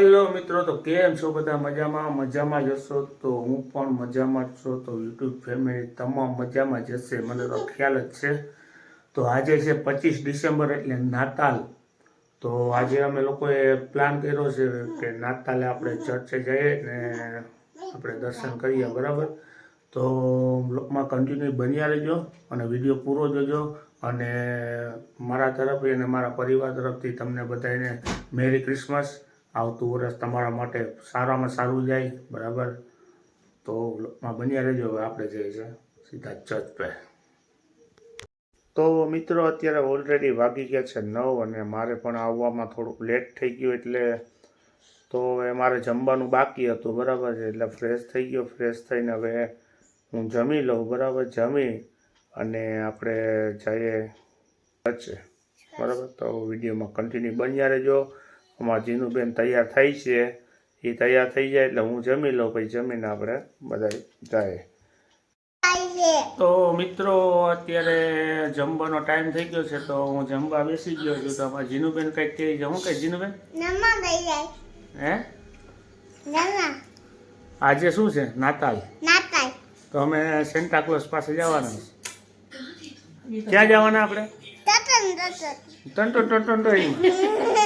Hello મિત્રો, તો કેમ છો બધા? મજામાં જ હશો તો હું પણ મજામાં જ છું. તો યુટ્યુબ ફેમિલી તમામ મજામાં જ હશે, મને તો ખ્યાલ જ છે. તો આજે છે 25 ડિસેમ્બર એટલે નાતાલ. તો આજે અમે લોકોએ પ્લાન કર્યો છે કે નાતાલે આપણે ચર્ચે જઈએ ને આપણે દર્શન કરીએ, બરાબર? તો બ્લોગમાં કન્ટિન્યુ બન્યા રહેજો અને વિડીયો પૂરો જોજો. અને મારા તરફથી અને મારા પરિવાર તરફથી તમને બધાને મેરી ક્રિસમસ. આવતું વર્ષ તમારા માટે સારામાં સારું જાય, બરાબર? તો બ્લોગમાં બન્યા રહેજો. હવે આપણે જઈએ છીએ સીધા ચર્ચ પે. તો મિત્રો અત્યારે ઓલરેડી વાગી ગયા છે 9 અને મારે પણ આવવામાં થોડુંક લેટ થઈ ગયું, એટલે તો હવે મારે જમવાનું બાકી હતું, બરાબર છે? એટલે ફ્રેશ થઈ ગયો. ફ્રેશ થઈને હવે હું જમી લઉં, બરાબર? જમી અને આપણે જઈએ ચર્ચે, બરાબર? તો વિડીયોમાં કન્ટિન્યુ બન્યા રહેજો. અમારા જીનુબેન તૈયાર થઈ છે, એ તૈયાર થઈ જાય એટલે હું જમી લઉં, પછી જમીને આપણે બધા જાય. તો મિત્રો અત્યારે જમવાનો ટાઈમ થઈ ગયો છે, તો હું જમવા બેસી ગયો છું. તો અમારા જીનુબેન કંઈક કહી છે. હું કઈ જીનુબેન? હે આજે શું છે? નાતાલ. તો અમે સેન્ટા ક્લોઝ પાસે જવાના છે. ક્યાં જવાના આપણે?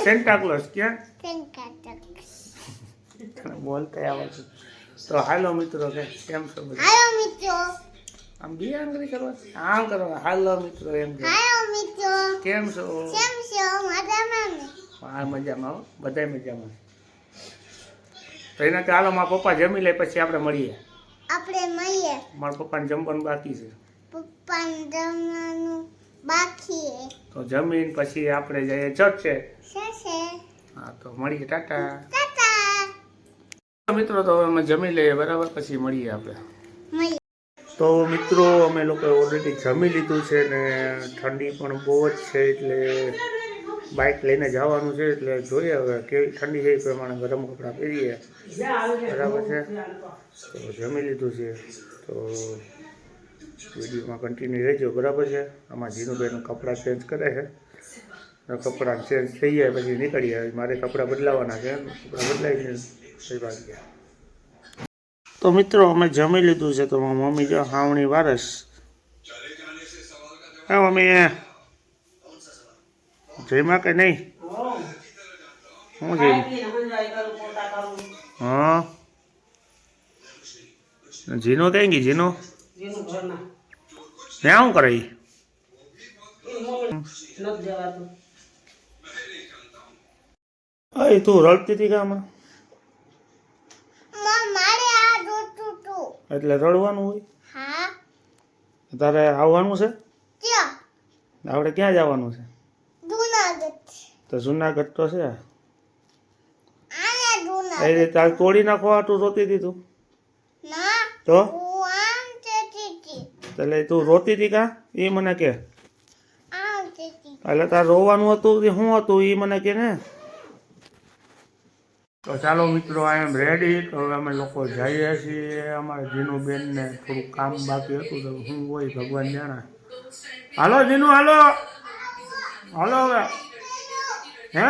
સેન્ટા ક્લોઝ ક્યાં બોલતા આવે છે. તો હાલો મિત્રો, કેમ છો બધા? આમ બે આંગળી કરવા, આમ કરવા. હાલો મિત્રો, એમ કેમ છો? હા, મજામાં, બધા મજામાં. તો એના હાલો, મારા પપ્પા જમી લે પછી આપણે મળીએ. મારા પપ્પાને જમવાનું બાકી છે. તો જમીન પછી આપણે જઈએ ચર્ચે. હા, તો મળીએ. ટાટા. મિત્રો તો અમે જમી લઈએ, બરાબર? પછી મળીએ આપણે. તો મિત્રો અમે લોકો ઓલરેડી જમી લીધું છે ને ઠંડી પણ બહુ જ છે, એટલે બાઇક લઈને જવાનું છે. એટલે જોઈએ હવે કેવી ઠંડી છે એ પ્રમાણે ગરમ કપડાં પહેરીએ, બરાબર છે? તો જમી લીધું છે, તો વિડીયોમાં કન્ટિન્યુ રહેજો, બરાબર છે? આમાં જીનુબેન કપડાં ચેન્જ કરે છે. કપડાં ચેન્જ થઈ જાય પછી નીકળીએ. મારે કપડાં બદલાવાના છે, કપડાં બદલાવીને થઈ વાગ્યા. તો મિત્રો અમે જમી લીધું છે, તો મમ્મી જો હાવણી વારસ. હા મમ્મી, જયમાં કે નહીં? હું જઈ? હા, જીનો કઈ ગઈ? જીનો ત્યાં શું કરે? તું રડતી હતી કામાં? એટલે રડવાનું હોય? તારે આવવાનું છે? આપણે ક્યાં જવાનું છે? તો જુનાગઢ તો છે. એ તાર તોડી નાખવા તું રોતી હતી તું? તો એટલે તું રોતી હતી કા? એ મને કે. એટલે તાર રોવાનું હતું કે શું હતું એ મને કે ને. તો ચાલો મિત્રો, આઈ એમ રેડી. તો હવે અમે લોકો જઈએ છીએ. અમારે જીનુબેનને થોડું કામ બાકી હતું, તો શું હોય ભગવાન જાણે. હાલો જીનુ, હાલો હાલો. હવે હે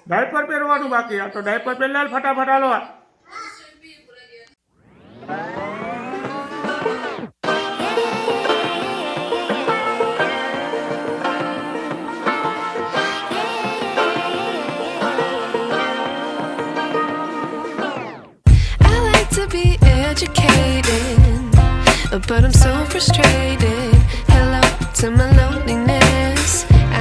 ડાયપર પહેરવાનું બાકી. આ તો ડાયપર પહેરલા ફટાફટ. હાલો. But I'm so frustrated. Hello to my loneliness.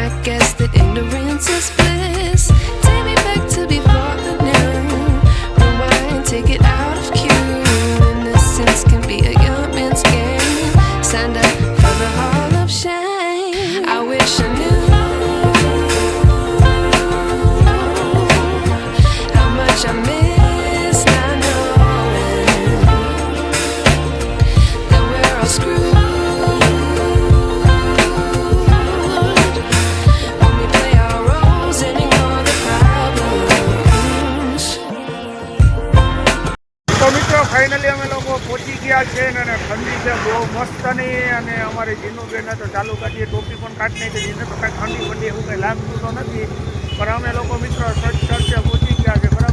I guess that ignorance is bliss. Take me back to before the new. Rewind, take it out of cue. Innocence can be a young man's game. Signed up for the hall of shame. I wish I knew how much I miss. Finally અમે લોકો પહોંચી ગયા છે અને ઠંડી છે બહુ મસ્તની. અને અમારી જીનુબેન તો ચાલુ ગાડીએ ટોપી પણ કાઢી નાખી. એને તો કાંઈ ઠંડી વંડી એવું કંઈ લાગતું તો નથી, પણ અમે લોકો મિત્રો ચર્ચે પહોંચી ગયા છે, બરાબર?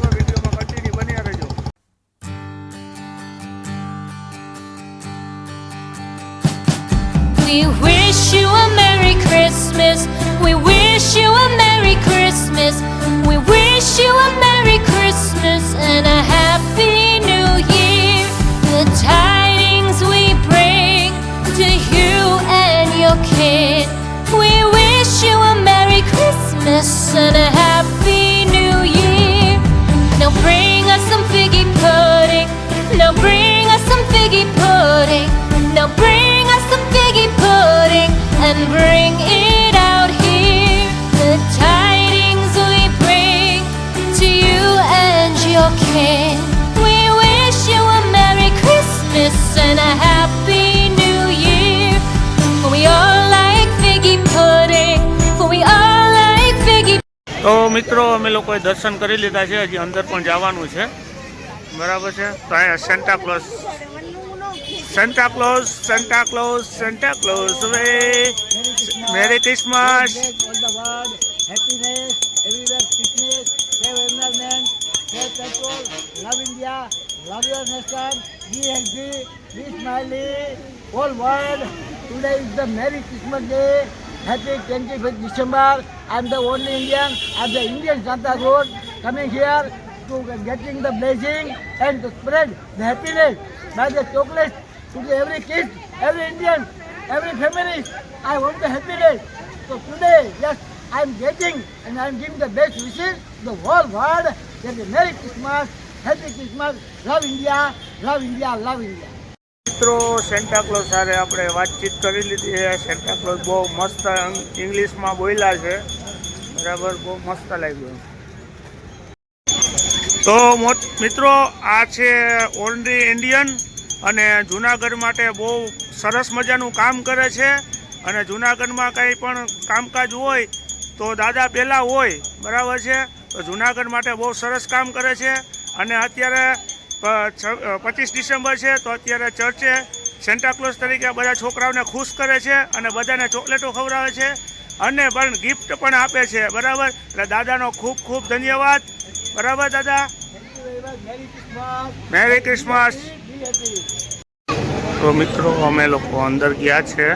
We wish you a Merry Christmas. We wish you a Merry Christmas. We wish you a Merry Christmas and a Happy New Year. The tidings we bring to you and your kid. We wish you a Merry Christmas and a Happy New Year. Now bring us some figgy pudding. Now bring us some figgy pudding. Now bring us some figgy pudding and bring it out here. The tidings we bring to you and your kin. We wish you a Merry Christmas and a Happy New Year. For we all like figgy pudding. For we all like figgy. તો મિત્રો અમે લોકોએ દર્શન કરી લીધા છે, હજી અંદર પણ જવાનું છે, બરાબર છે. તો અહીંયા સેન્ટા ક્લોઝ હવે merry Christmas. All the world, happiness, everywhere peace, save environment, save petrol, love India, love your nation, be healthy, be smiley, whole world. Today is the Merry Christmas Day. Happy 25th December. I'm the only Indian. I'm the Indian Santa Claus coming here to getting the blessing and to spread the happiness by the chocolate to every kid, every Indian, every family. I want the happiness. So today, yes, I'm getting and I'm giving the best wishes to the whole world. That the Merry Christmas, Happy Christmas, love India, love India, love India. મિત્રો Santa close સાથે આપણે વાતચીત કરી લીધી છે. Santa close બહુ મસ્ત ઇંગ્લિશમાં બોલ્યા છે, બરાબર, બહુ મસ્ત લાગ્યું. તો મિત્રો આ છે ઓનલી ઇન્ડિયન અને જુનાગઢ માટે બહુ સરસ મજાનું કામ કરે છે. અને જુનાગઢમાં કંઈ પણ કામકાજ હોય તો દાદા પહેલાં હોય, બરાબર છે. તો જુનાગઢ માટે બહુ સરસ કામ કરે છે. અને અત્યારે 25 ડિસેમ્બર છે તો અત્યારે ચર્ચે સેન્ટા ક્લોઝ તરીકે બધા છોકરાઓને ખુશ કરે છે અને બધાને ચોકલેટો ખવડાવે છે અને પણ ગિફ્ટ પણ આપે છે, બરાબર. એટલે દાદાનો ખૂબ ખૂબ ધન્યવાદ, બરાબર દાદા. Merry Christmas. તો મિત્રો અમે લોકો અંદર ગયા છે.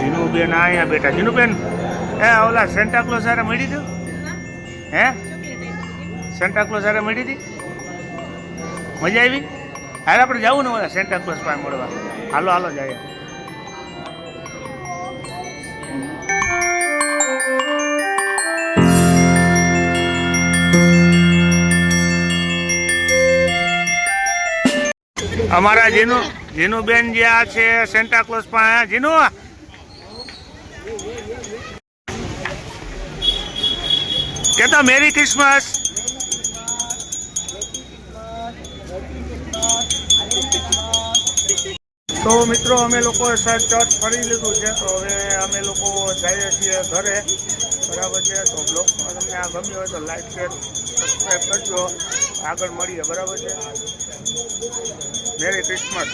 જીનુબેન અહીંયા બેઠા. જીનુબેન, ઓલા સેન્ટા ક્લોઝ હારે મળી હતી? હે, સેન્ટા ક્લોઝ હારે મળી હતી? મજા આવી? હાલ આપણે જવું ને ઓલા સેન્ટા ક્લોઝ પાસે મળવા. હાલો હાલો જાય. અમારા જીનુબેન જે આ છે સેન્ટા ક્લોઝ પાસે. જીનુ, કહેતા મેરી ક્રિસમસ. તો મિત્રો અમે લોકો ચર્ચ ફરી લીધું છે, તો હવે અમે લોકો જઈએ છીએ ઘરે, બરાબર છે. તો બ્લોગ તમને આ ગમ્યું હોય તો લાઈક શેર સબસ્ક્રાઈબ કરજો. આગળ મળીએ, બરાબર છે. Merry Christmas.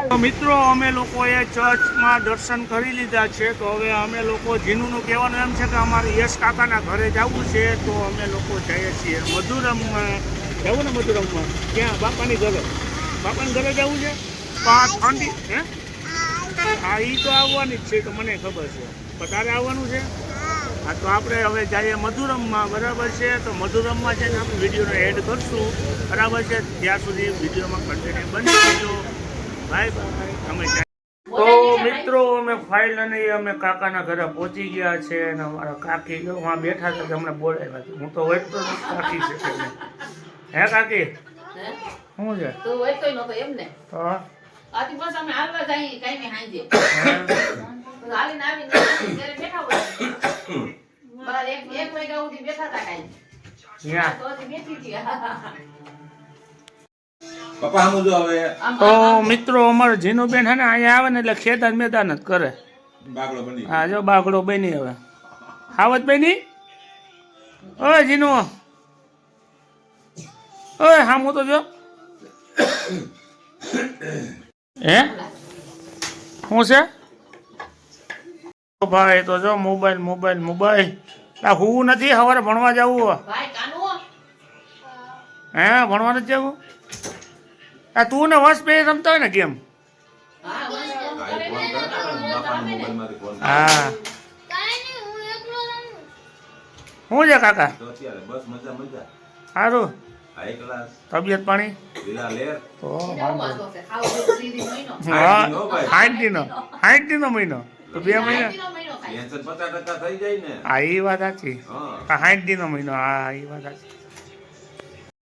તો મિત્રો અમે લોકોએ ચર્ચમાં દર્શન કરી લીધા છે. તો હવે અમે લોકો જીનુનું કહેવાનું એમ છે કે અમારે યશ કાકાના ઘરે જવું છે, તો અમે લોકો જઈએ છીએ મધુરમમાં. જવું ને મધુરમમાં? ક્યાં? બાપાની ઘરે. બાપાની ઘરે જવું છે. ઠંડી હે હા એ તો આવવાની જ છે તો મને ખબર છે પણ તારે આવવાનું છે હા તો આપણે હવે જઈએ મધુરમમાં બરાબર છે તો મધુરમમાં છે ને આપણે વિડીયોને એડ કરશું બરાબર છે ત્યાં સુધી વિડીયોમાં કન્ટિન્યુ બની જજો બાય બાય અમે તો મિત્રો અમે ફાઇલ અને અમે કાકાના ઘરે પહોંચી ગયા છે અને અમારા કાકી જો વहाँ બેઠા હતા કે અમને બોલાવ્યા હતા હું તો વેટ તો કાકી છે કે હે કાકી શું છે તો હોય તોય નતો એમ ને તો આથી બસ અમે હાલવા જઈએ કઈ ને હાંજે હાલીને આવીને ઘરે બેઠા હોય બસ એક વાગ્યા સુધી બેઠા હતા કાઈ ત્યાં તો હજી બેઠી હતી પપ્પા હમ જો હવે તો મિત્રો અમારે જીનુબેન છે ને અહીંયા આવે ને એટલે ખેદાન મેદાન જ કરે બાગડો બની હા જો બાગડો બની હવે હાવત બની ઓય જીનુ ઓય હામું તો જો હે શું છે ભાઈ તો જો મોબાઈલ આ હું નથી સવારે ભણવા જવું ભાઈ કાનુ હે ભણવા નથી જવું આ તું ને વર્ષ બે રમતા હોય ને કેમ હા ફોન કરે બાપાના મોબાઈલમાંથી ફોન હા શું છે કાકા તો અત્યારે બસ મજા મજા સારું હાઈ ક્લાસ તબિયત પાણી લીલા લેર તો વાંધો છે ખાવ સીધી મહિનો હા 60 નો મહિનો તો 2 મહિના નો મહિનો ખાય ટેન્શન 50% થઈ જાય ને હા એ વાત સાચી હા 60 નો મહિનો હા એ વાત સાચી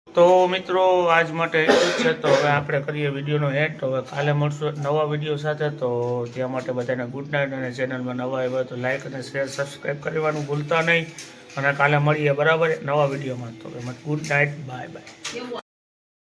તો મિત્રો આજ માટે એટલું જ છે તો હવે આપણે કરીએ વિડીયોનો એડ તો હવે કાલે મળશું નવા વિડીયો સાથે તો ત્યાં માટે બધાને ગુડ નાઇટ અને ચેનલમાં નવા આવ્યા હોય તો લાઇક અને શેર સબસ્ક્રાઈબ કરવાનું ભૂલતા નહીં અને કાલે મળીએ બરાબર નવા વિડીયોમાં તો એમાં ગુડ નાઇટ બાય બાય કેવું